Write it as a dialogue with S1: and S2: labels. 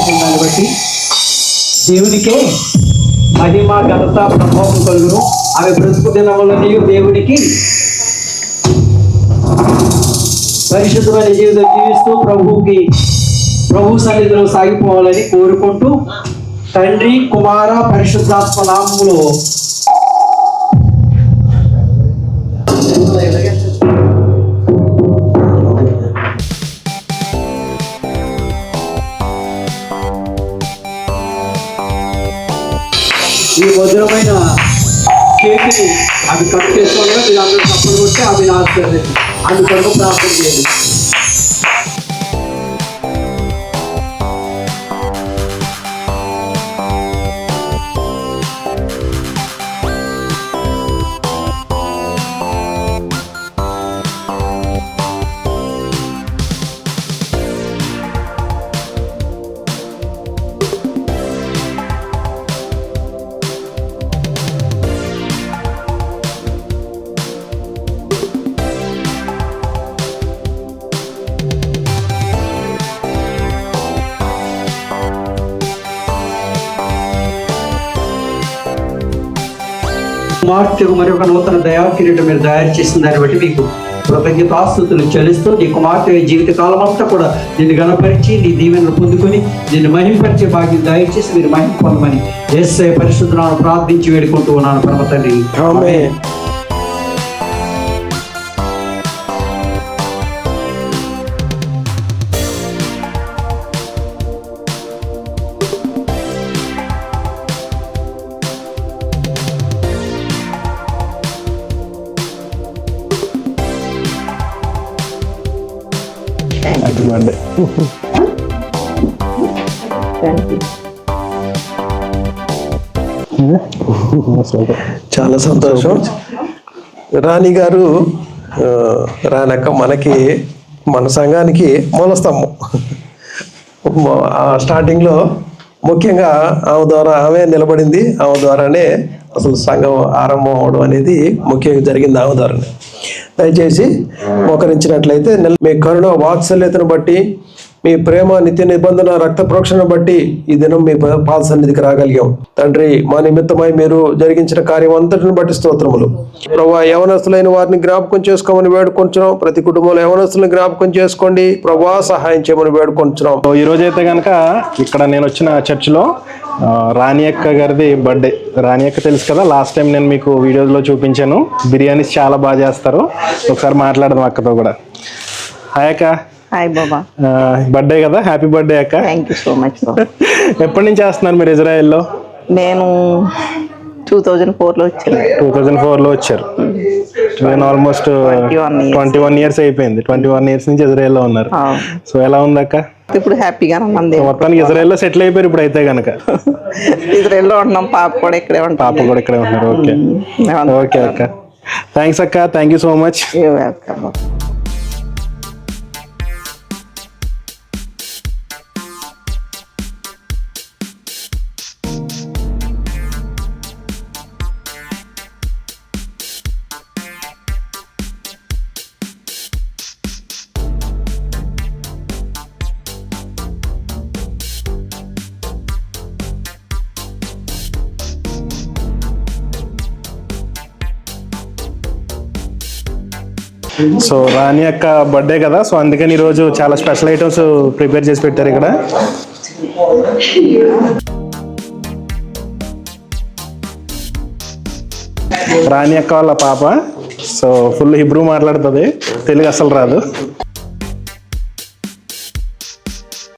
S1: చేసిన దాన్ని బట్టి దేవునికే మహిమ ఘనత ప్రభావం కలుగును. ఆమె బ్రతుకు దినములలో దేవునికి పరిశుద్ధమైన జీవితం జీవిస్తూ ప్రభు సన్నిధిలో సాగిపోవాలని కోరుకుంటూ తండ్రి కుమార పరిశుద్ధాత్మ నామములో ఈ మధురమైన కేకుని అవి కట్ చేసుకోవడం మీరు అందరూ తప్పని కొట్టి అవి ఆశీర్వదించండి. అందుకొరకు ప్రార్థన చేయండి. కుమార్తెకు మరి ఒక నూతన దయా కిరీటం మీరు తయారు చేసిన దాన్ని బట్టి మీకు కృతజ్ఞతాస్తుతులు చెల్లిస్తూ నీ కుమార్తె జీవిత కాలం అంతా కూడా నిన్ను గణపరిచి నీ దీవెనలు పొందుకొని నిన్ను మహింపరిచే భాగ్యం దయచేసి మీరు మహిమ పొందమని యేసయ్య పరిశుద్ధ నామమున ప్రార్థించి వేడుకుంటూ ఉన్నాను పరమ తండ్రి. ఆమేన్.
S2: చాలా సంతోషం. రాణి గారు రానక్క మనకి మన సంఘానికి మూలస్తంభం. స్టార్టింగ్లో ముఖ్యంగా ఆమె ద్వారా ఆమె నిలబడింది. ఆమె ద్వారానే అసలు సంఘం ఆరంభం అవడం అనేది ముఖ్యంగా జరిగింది ఆమె ద్వారానే. దయచేసి మోకరించినట్లయితే మీ కరుణ వాత్సల్యతను బట్టి మీ ప్రేమ నిత్య నిబంధన రక్త ప్రోక్షణను బట్టి ఈ దినం మీ పాద సన్నిధికి రాగలిగాం. తండ్రి, మా నిమిత్తమై మీరు జరిగించిన కార్యం అంతటిని బట్టి స్తోత్రములు. ప్రభువా, యవనస్తులైన వారిని జ్ఞాపకం చేసుకోమని వేడుకొంచున్నాం. ప్రతి కుటుంబంలో యవనస్తులను జ్ఞాపకం చేసుకోండి ప్రభువా, సహాయం చేయమని వేడుకొంచున్నాం.
S3: ఈ రోజు అయితే కనుక ఇక్కడ నేను వచ్చిన చర్చిలో రాణి అక్క గారిది బర్త్డే. రాణి అక్క తెలుసు కదా, లాస్ట్ టైం నేను మీకు వీడియోలో చూపించాను. బిర్యానీస్ చాలా బాగా చేస్తారు. ఒకసారి మాట్లాడదాం అక్కతో కూడా. హాయ్ అక్క.
S4: హాయ్ బాబా.
S3: బర్త్డే కదా, హ్యాపీ బర్త్డే అక్క.
S4: Thank you so much.
S3: ఎప్పటి నుంచి చేస్తున్నారు మీరు ఇజ్రాయెల్లో?
S4: నేను 2004లో వచ్చాను.
S3: 2004లో వచ్చారు. నేను ఆల్మోస్ట్ 21 ఇయర్స్ అయిపోయింది. 21 ఇయర్స్ నుంచి ఇజ్రాయెల్లో ఉన్నారు. సో ఎలా ఉంది అక్క?
S4: ఇప్పుడు హ్యాపీగానే ఉంది.
S3: మొత్తానికి ఇజ్రాయెల్లో సెటిల్ అయిపోయారు ఇప్పుడు అయితే కనుక.
S4: ఇజ్రాయెల్లో ఉంటున్నాం. పాప కూడా ఇక్కడే ఉంటుంది.
S3: పాప కూడా ఇక్కడే ఉన్నారు. ఓకే ఓకే అక్క. థ్యాంక్స్ అక్క. Thank you so much.
S4: Welcome.
S3: So Rani అక్క బర్త్డే కదా, సో అందుకని ఈరోజు చాలా స్పెషల్ ఐటమ్స్ ప్రిపేర్ చేసి పెట్టారు ఇక్కడ. రాణి అక్క వాళ్ళ పాప. సో ఫుల్ హిబ్రూ మాట్లాడుతుంది, తెలుగు అసలు రాదు.